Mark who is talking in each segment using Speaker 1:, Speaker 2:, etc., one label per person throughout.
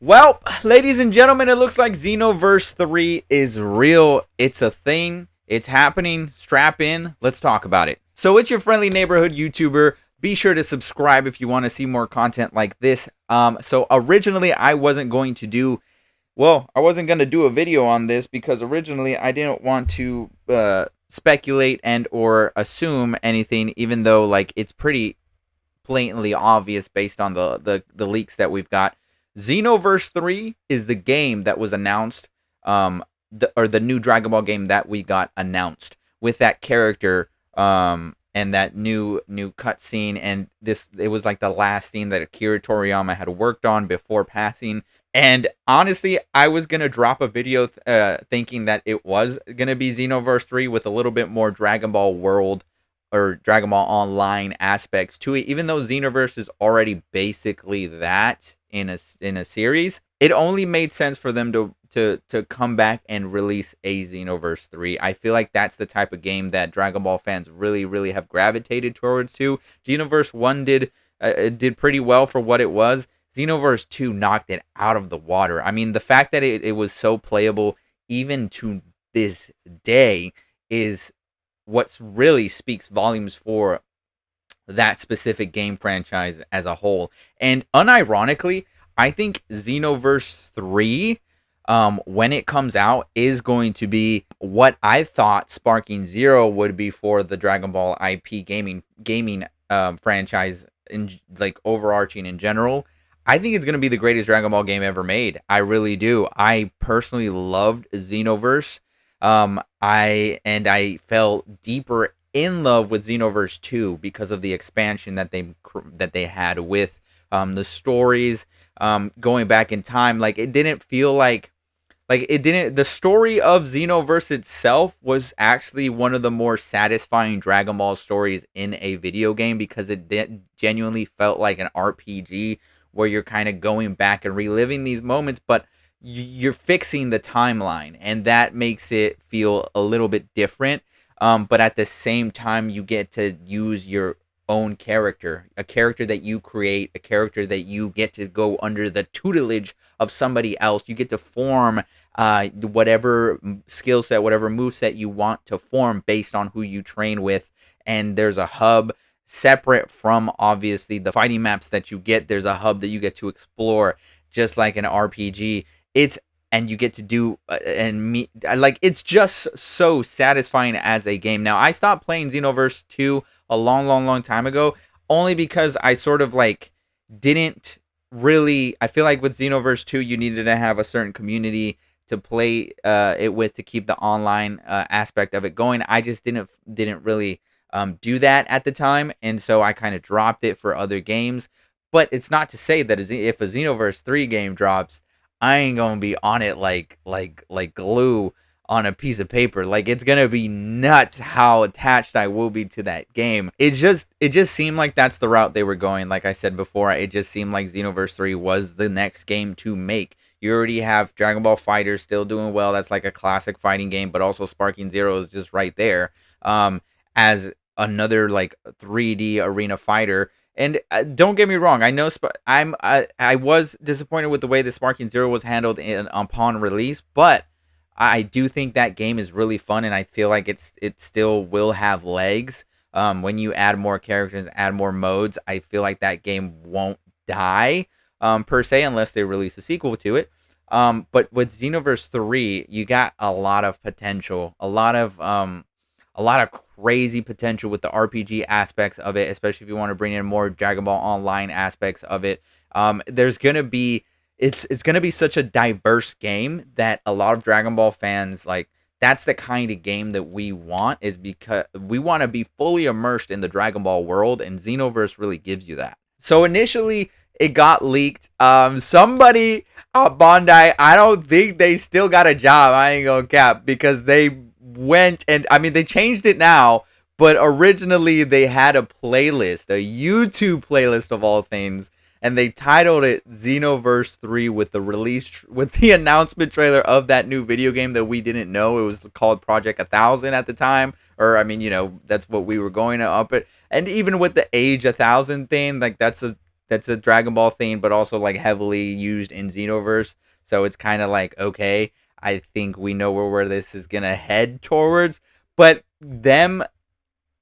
Speaker 1: Well, ladies and gentlemen, it looks like Xenoverse 3 is real. It's a thing. It's happening. Strap in. Let's talk about it. So it's your friendly neighborhood YouTuber. Be sure to subscribe if you want to see more content like this. So originally I wasn't going to do I wasn't going to do a video on this because originally I didn't want to speculate and or assume anything, even though like it's pretty blatantly obvious based on the leaks that we've got. Xenoverse 3 is the game that was announced, the new Dragon Ball game that we got announced with that character, and that new cutscene, and it was like the last thing that Akira Toriyama had worked on before passing. And honestly, I was gonna drop a video thinking that it was gonna be Xenoverse 3 with a little bit more Dragon Ball World or Dragon Ball Online aspects to it, even though Xenoverse is already basically that in a series. It only made sense for them to come back and release a Xenoverse 3. I feel like that's the type of game that Dragon Ball fans really have gravitated towards to. Xenoverse 1 did pretty well for what it was. Xenoverse 2 knocked it out of the water. I mean, the fact that it was so playable even to this day is what really speaks volumes for that specific game franchise as a whole. And unironically, I think Xenoverse 3, when it comes out, is going to be what I thought Sparking Zero would be for the Dragon Ball IP gaming franchise, in like overarching in general. I think it's going to be the greatest Dragon Ball game ever made. I really do. I personally loved Xenoverse. I fell deeper in love with Xenoverse 2 because of the expansion that they had with the stories, going back in time. Like, it didn't feel like the story of Xenoverse itself was actually one of the more satisfying Dragon Ball stories in a video game, because it genuinely felt like an RPG where you're kind of going back and reliving these moments, but you're fixing the timeline, and that makes it feel a little bit different. But at the same time, you get to use your own character, a character that you create, a character that you get to go under the tutelage of somebody else. You get to form whatever skill set, whatever move set you want to form based on who you train with. And there's a hub separate from, obviously, the fighting maps that you get. There's a hub that you get to explore, just like an RPG. And you get to do it's just so satisfying as a game. Now, I stopped playing Xenoverse 2 a long time ago, only because I sort of like didn't really. I feel like with Xenoverse 2, you needed to have a certain community to play it with to keep the online aspect of it going. I just didn't really do that at the time, and so I kind of dropped it for other games. But it's not to say that if a Xenoverse 3 game drops, I ain't gonna be on it like glue on a piece of paper. Like, it's gonna be nuts how attached I will be to that game. It just seemed like that's the route they were going. Like I said before, it just seemed like Xenoverse 3 was the next game to make. You already have Dragon Ball FighterZ still doing well. That's like a classic fighting game, but also Sparking Zero is just right there as another like 3D arena fighter. And don't get me wrong, I know I was disappointed with the way the Sparking Zero was handled upon release, but I do think that game is really fun, and I feel like it still will have legs. When you add more characters, add more modes, I feel like that game won't die per se, unless they release a sequel to it. But with Xenoverse 3, you got a lot of potential, a lot of crazy potential with the RPG aspects of it, especially if you want to bring in more Dragon Ball Online aspects of it. There's gonna be it's gonna be such a diverse game that a lot of Dragon Ball fans, like, that's the kind of game that we want, is because we want to be fully immersed in the Dragon Ball world, and Xenoverse really gives you that. So initially it got leaked. Somebody at Bandai, I don't think they still got a job, I ain't gonna cap, because they went and, I mean, they changed it now, but originally they had a playlist, a YouTube playlist of all things, and they titled it Xenoverse 3 with the announcement trailer of that new video game that we didn't know. It was called Project 1000 at the time, or I mean, that's what we were going to up it. And even with the age 1000 thing, like, that's a that's a Dragon Ball thing, but also like heavily used in Xenoverse. So it's kind of like, okay, I think we know where this is gonna head towards. But them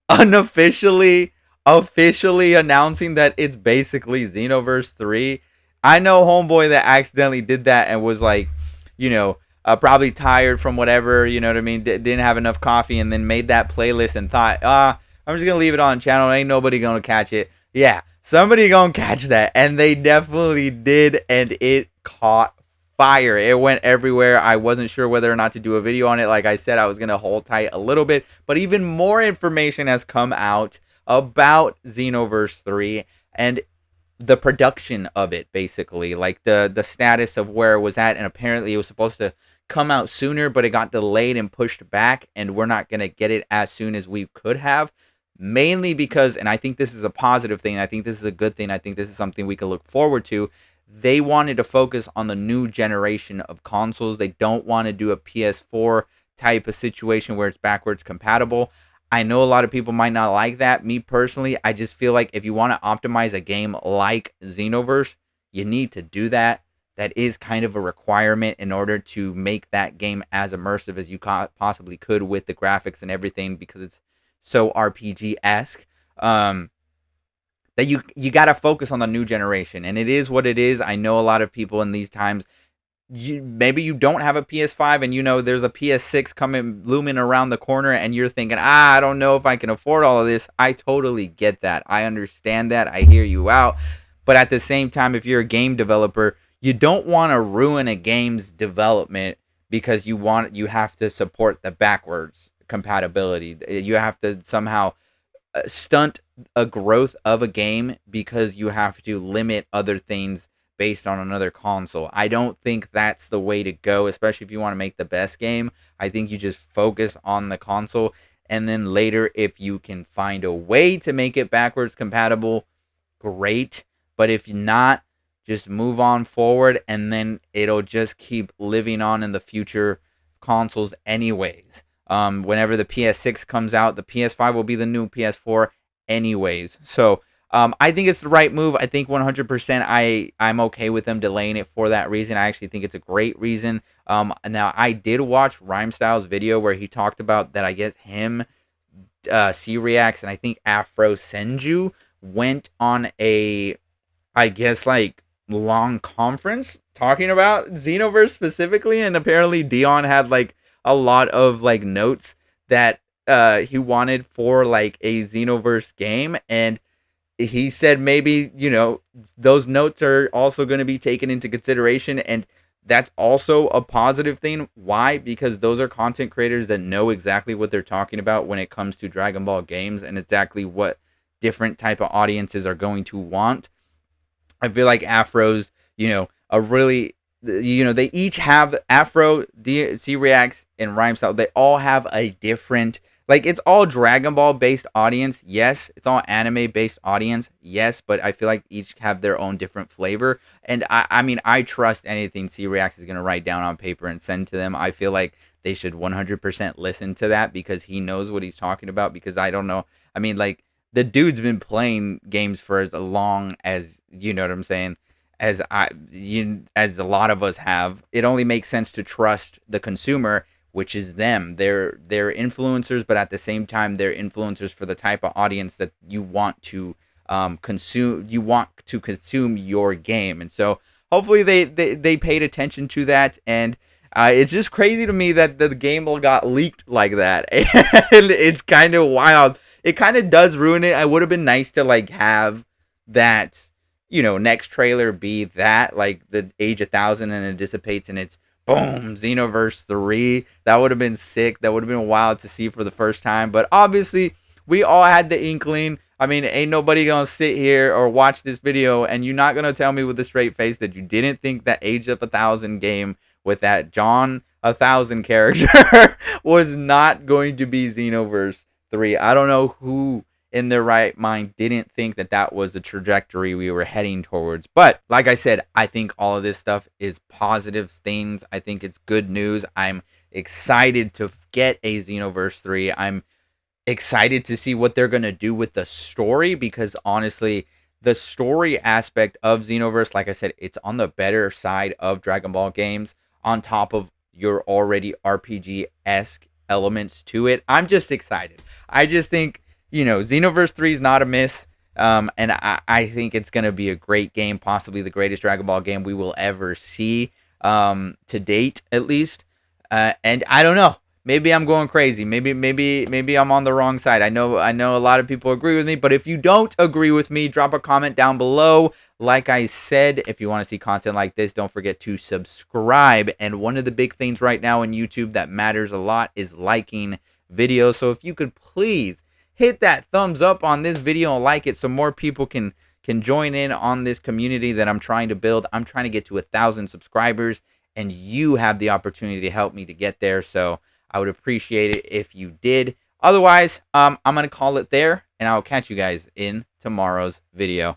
Speaker 1: unofficially officially announcing that it's basically Xenoverse 3. I know homeboy that accidentally did that and was like, you know, probably tired from whatever, you know what I mean, didn't have enough coffee and then made that playlist and thought, I'm just gonna leave it on channel, ain't nobody gonna catch it. Yeah, somebody gonna catch that, and they definitely did, and it caught fire. It went everywhere. I wasn't sure whether or not to do a video on it. Like I said, I was going to hold tight a little bit, but even more information has come out about Xenoverse 3 and the production of it, basically, like the status of where it was at. And apparently it was supposed to come out sooner, but it got delayed and pushed back, and we're not going to get it as soon as we could have, mainly because, and I think this is a positive thing, I think this is a good thing, I think this is something we can look forward to. They wanted to focus on the new generation of consoles. They don't want to do a PS4 type of situation where it's backwards compatible. I know a lot of people might not like that. Me personally, I just feel like if you want to optimize a game like Xenoverse, you need to do that. That is kind of a requirement in order to make that game as immersive as you possibly could with the graphics and everything, because it's so RPG-esque. That you got to focus on the new generation, and it is what it is. I know a lot of people in these times, maybe you don't have a PS5 and you know there's a PS6 coming looming around the corner and you're thinking, I don't know if I can afford all of this. I totally get that. I understand that. I hear you out. But at the same time, if you're a game developer, you don't want to ruin a game's development because you have to support the backwards compatibility. You have to somehow stunt a growth of a game because you have to limit other things based on another console. I don't think that's the way to go, especially if you want to make the best game. I think you just focus on the console, and then later, if you can find a way to make it backwards compatible, great. But if not, just move on forward, and then it'll just keep living on in the future consoles anyways. Whenever the PS6 comes out, the PS5 will be the new PS4 anyways. So I think it's the right move. I think 100% I'm okay with them delaying it for that reason. I actually think it's a great reason. Now, I did watch Rhymestyle's video where he talked about that, I guess him, C-Reacts, and I think Afro Senju went on a, I guess, like, long conference talking about Xenoverse specifically, and apparently Dion had, like, a lot of, like, notes that he wanted for, like, a Xenoverse game, and he said maybe, you know, those notes are also going to be taken into consideration, and that's also a positive thing. Why? Because those are content creators that know exactly what they're talking about when it comes to Dragon Ball games and exactly what different type of audiences are going to want. I feel like Afro's, you know, a really, you know, they each have Afro, C-Reacts, and Rhymestyle. They all have a different, like, it's all Dragon Ball based audience, yes. It's all anime based audience, yes. But I feel like each have their own different flavor. And I mean, I trust anything C-Reacts is going to write down on paper and send to them. I feel like they should 100% listen to that because he knows what he's talking about. Because I don't know. I mean, like, the dude's been playing games for as long as, you know what I'm saying, as as a lot of us have. It only makes sense to trust the consumer, which is them. They're influencers, but at the same time, they're influencers for the type of audience that you want to consume. You want to consume your game, and so hopefully they paid attention to that. And it's just crazy to me that the game got leaked like that, and it's kind of wild. It kind of does ruin it. It would have been nice to, like, have that, you know, next trailer be that, like, the age 1000 and it dissipates and it's boom, Xenoverse 3. That would have been sick. That would have been wild to see for the first time. But obviously, we all had the inkling. I mean, ain't nobody gonna sit here or watch this video and you're not gonna tell me with a straight face that you didn't think that Age of 1000 game with that John 1000 character was not going to be Xenoverse 3. I don't know who in their right mind didn't think that that was the trajectory we were heading towards. But like I said, I think all of this stuff is positive things. I think it's good news. I'm excited to get a Xenoverse 3. I'm excited to see what they're going to do with the story, because honestly, The story aspect of Xenoverse, like I said, it's on the better side of Dragon Ball games, on top of your already RPG esque elements to it. I'm just excited. I just think, Xenoverse 3 is not a miss. And I think it's going to be a great game, possibly the greatest Dragon Ball game we will ever see, to date, at least. And I don't know. Maybe I'm going crazy. Maybe I'm on the wrong side. I know a lot of people agree with me, but if you don't agree with me, drop a comment down below. Like I said, if you want to see content like this, don't forget to subscribe. And one of the big things right now in YouTube that matters a lot is liking videos. So if you could please hit that thumbs up on this video and like it so more people can join in on this community that I'm trying to build. I'm trying to get to 1,000 subscribers, and you have the opportunity to help me to get there. So I would appreciate it if you did. Otherwise, I'm going to call it there, and I'll catch you guys in tomorrow's video.